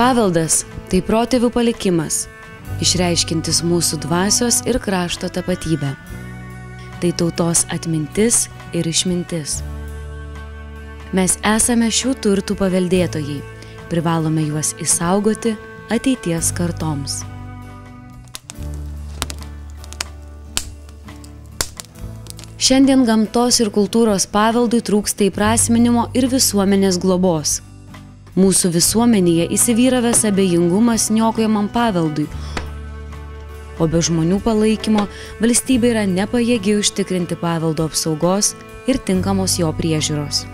Paveldas – tai protėvių palikimas, išreiškintis mūsų dvasios ir krašto tapatybę. Tai tautos atmintis ir išmintis. Mes esame šių turtų paveldėtojai, privalome juos išsaugoti ateities kartoms. Šiandien gamtos ir kultūros paveldui trūksta įprasminimo ir visuomenės globos. Mūsų visuomenėje įsivyravęs abejingumas niokojamam paveldui, o be žmonių palaikymo valstybė yra nepajėgi užtikrinti paveldo apsaugos ir tinkamos jo priežiūros.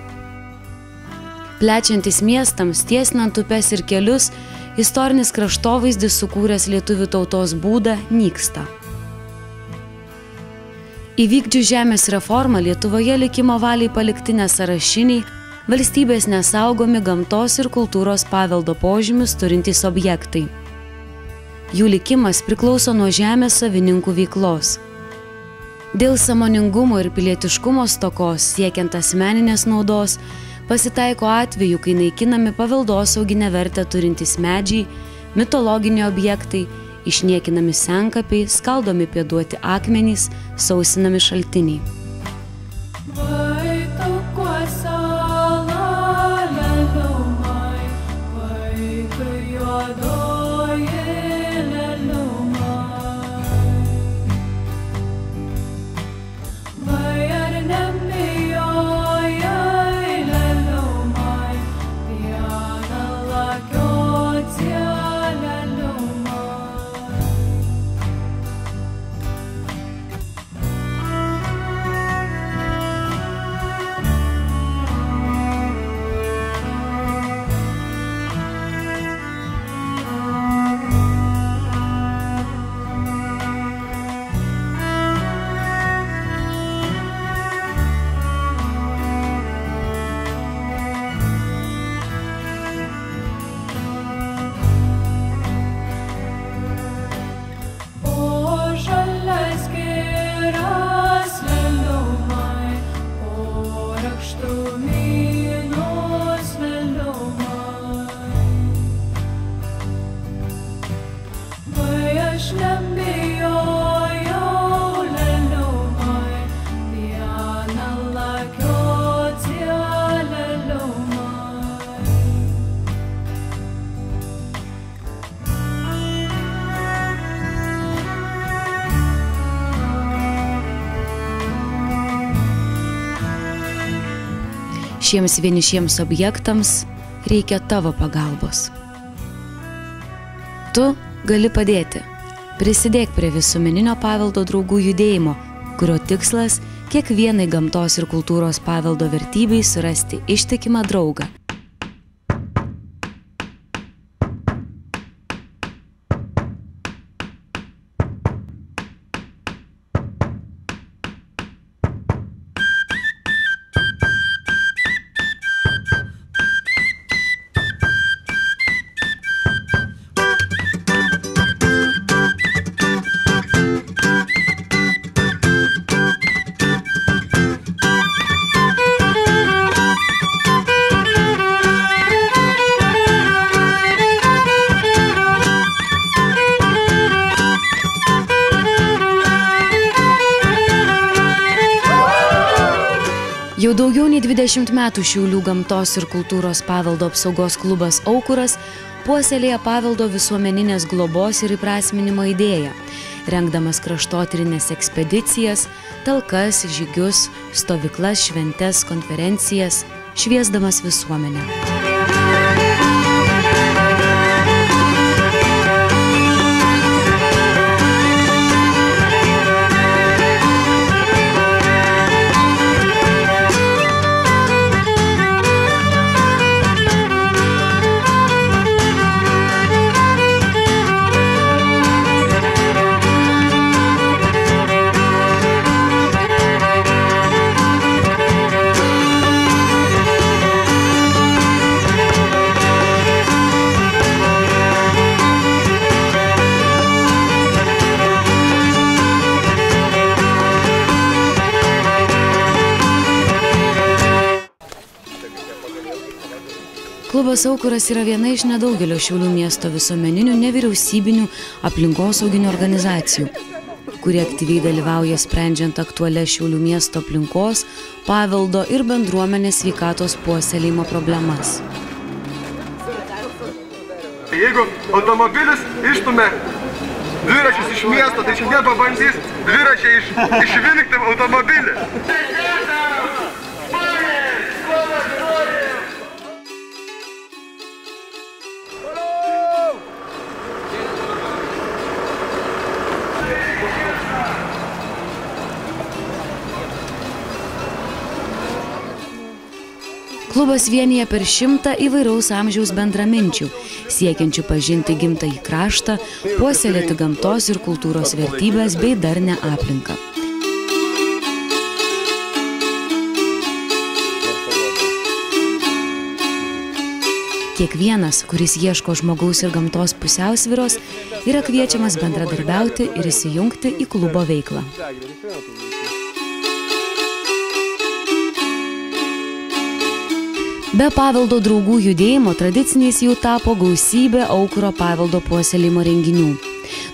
Plečiantis miestams, tiesinant upes ir kelius, istorinis kraštovaizdis sukūręs lietuvių tautos būdą nyksta. Įvykdžius žemės reformą Lietuvoje likimo valiai palikti nesąrašiniai, valstybės nesaugomi gamtos ir kultūros paveldo požymius turintys objektai. Jų likimas priklauso nuo žemės savininkų veiklos. Dėl sąmoningumo ir pilietiškumo stokos, siekiant asmeninės naudos, pasitaiko atvejų, kai naikinami paveldosauginę vertę turintys medžiai, mitologiniai objektai, išniekinami senkapiai, skaldomi pėduoti akmenys, sausinami šaltiniai. Šiems vienišiems objektams reikia tavo pagalbos. Tu gali padėti. Prisidėk prie visuomeninio paveldo draugų judėjimo, kurio tikslas kiekvienai gamtos ir kultūros paveldo vertybei surasti ištikimą draugą. Jau daugiau nei 20 metų Šiaulių gamtos ir kultūros paveldo apsaugos klubas Aukuras puoselėja paveldo visuomeninės globos ir įprasminimo idėją, rengdamas kraštotyrinės ekspedicijas, talkas, žygius, stovyklas, šventes, konferencijas, šviesdamas visuomenę. Klubas Aukuras yra viena iš nedaugelio Šiaulių miesto visuomeninių nevyriausybinių aplinkosauginių organizacijų, kurie aktyviai dalyvauja sprendžiant aktualias Šiaulių miesto aplinkos, paveldo ir bendruomenės sveikatos puoselėjimo problemas. Jeigu automobilis išstumia dviračius iš miesto, tai šiandien pabandys dviračiai išvilkti automobilį. Klubas vienija per 100 įvairaus amžiaus bendraminčių, siekiančių pažinti gimtąjį kraštą, puoselėti gamtos ir kultūros vertybės bei darnią aplinką. Kiekvienas, kuris ieško žmogaus ir gamtos pusiausvyros, yra kviečiamas bendradarbiauti ir įsijungti į klubo veiklą. Be paveldo draugų judėjimo tradiciniais jau tapo gausybė Aukuro paveldo puoselėjimo renginių.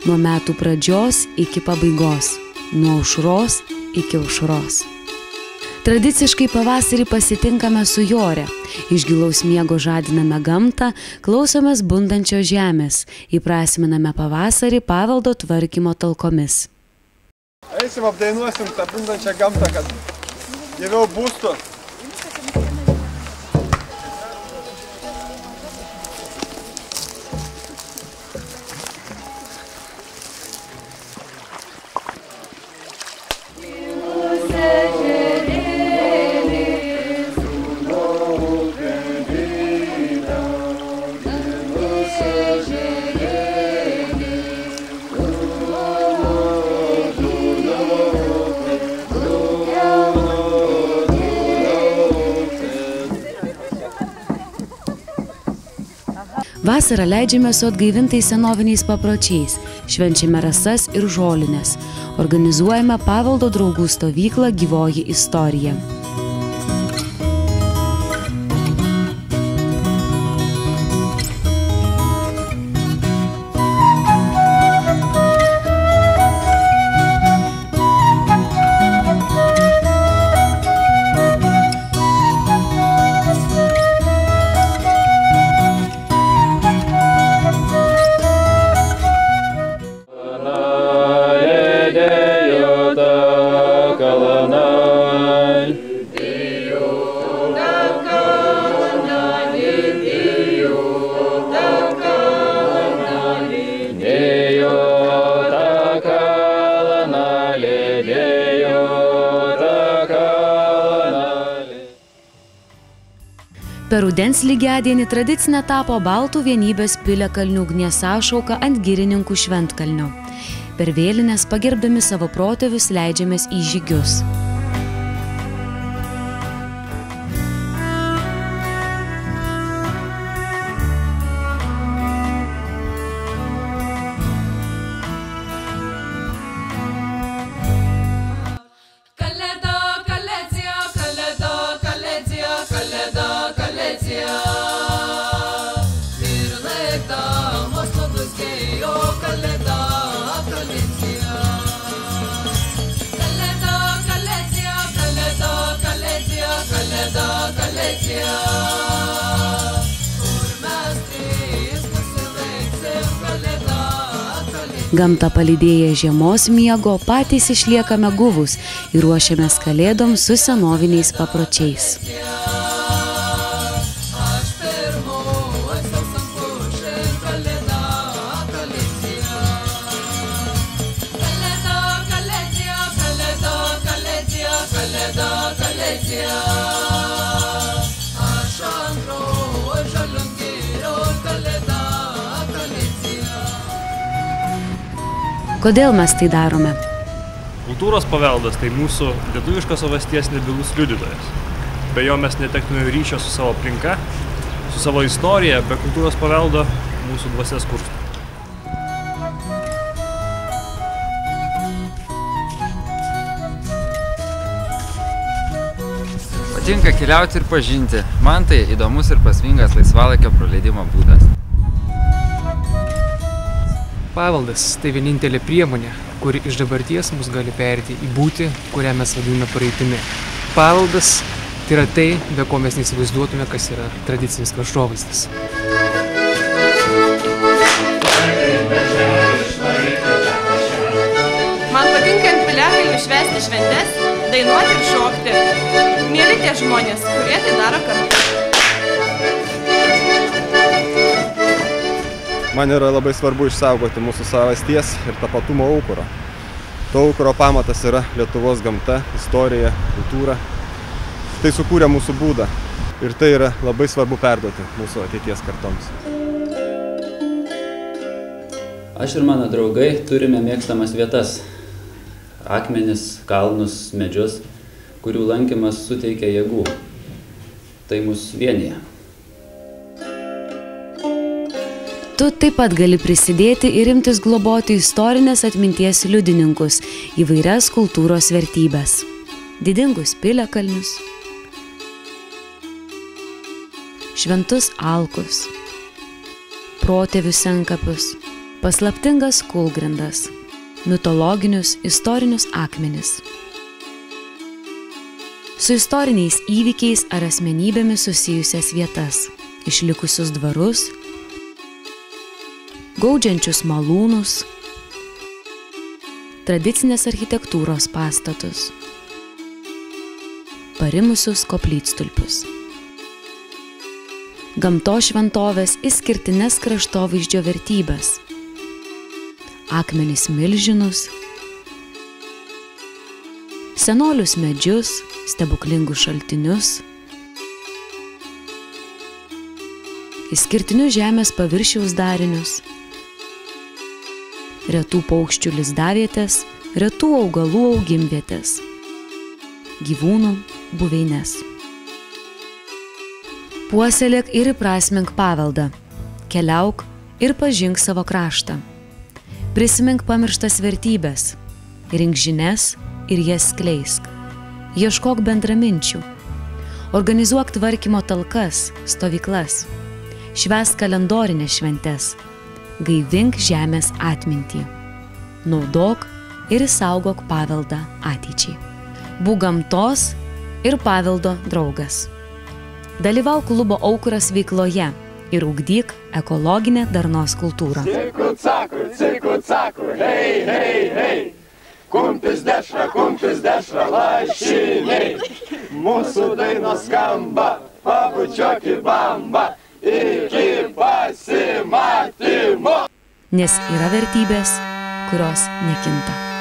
Nuo metų pradžios iki pabaigos, nuo aušros iki aušros. Tradiciškai pavasarį pasitinkame su Jore, iš gilaus miego žadiname gamtą, klausomės bundančios žemės, įprasminame pavasarį paveldo tvarkymo talkomis. Eisim apdainuosim tą bundančią gamtą, kad geriau būstų. Vasarą leidžiame su atgaivintais senoviniais papročiais, švenčiame rasas ir žolines, organizuojame paveldo draugų stovyklą Gyvoji istorija. Per rudens lygiadienį tradicinė tapo Baltų vienybės piliakalnių ugnies sąšauka ant Girininkų šventkalnio. Per vėlines pagerbdami savo protėvius leidžiamės į žygius. Gamtą palydėję žiemos miego, patys išliekame guvus ir ruošiamės kalėdoms su senoviniais papročiais. Kodėl mes tai darome? Kultūros paveldas tai mūsų lietuviškos savasties nebylus liudytojas. Be jo mes netektume ryšio su savo aplinka, su savo istorija, be kultūros paveldo mūsų dvasia skursta. patinka keliauti ir pažinti. Man tai įdomus ir prasmingas laisvalaikio praleidimo būdas. Paveldas tai vienintelė priemonė, kuri iš dabarties mus gali perėti į būtį, kurią mes vadiname praeitimi. Paveldas tai yra tai, be ko mes neįsivaizduotume, kas yra tradicinis kraštovaizdis. Man patinka ant piliakalnių švęsti šventes, dainuoti ir šokti. Mieli tie žmonės, kurie tai daro kartu. Man yra labai svarbu išsaugoti mūsų savasties ir tapatumo aukuro. To aukuro pamatas yra Lietuvos gamta, istorija, kultūra. Tai sukūrė mūsų būdą ir tai yra labai svarbu perduoti mūsų ateities kartoms. Aš ir mano draugai turime mėgstamas vietas. Akmenis, kalnus, medžius, kurių lankymas suteikia jėgų. Tai mus vienyje. Tu taip pat gali prisidėti ir imtis globoti istorinės atminties liudininkus, įvairias kultūros vertybės. Didingus piliakalnius, šventus alkus, protėvių senkapius, paslaptingas kūlgrindas, mitologinius istorinius akmenis. Su istoriniais įvykiais ar asmenybėmis susijusias vietas, išlikusius dvarus, gaudžiančius malūnus, tradicinės architektūros pastatus, parimusius koplytstulpius, gamtos šventovės išskirtines kraštovaizdžio vertybės, akmenis milžinus, senolius medžius, stebuklingus šaltinius, išskirtinius žemės paviršiaus darinius, retų paukščių lizdavietės, retų augalų augimvietės, gyvūnų buveines. Puoselėk ir įprasmink paveldą, keliauk ir pažink savo kraštą. Prisimink pamirštas vertybės, rink žinias ir jas skleisk. Ieškok bendraminčių, organizuok tvarkymo talkas, stovyklas, švęsk kalendorinės šventes, gaivink žemės atmintį, naudok ir išsaugok paveldą ateičiai. Būk gamtos ir paveldo draugas. Dalyvauk klubo Aukuras veikloje ir ugdyk ekologinę darnos kultūrą. Ciku, caku, hei, hei, hei, kumpis dešra, lašiniai, mūsų dainos skamba, pabučiuoki bamba. Iki pasimatymo. Nes yra vertybės, kurios nekinta.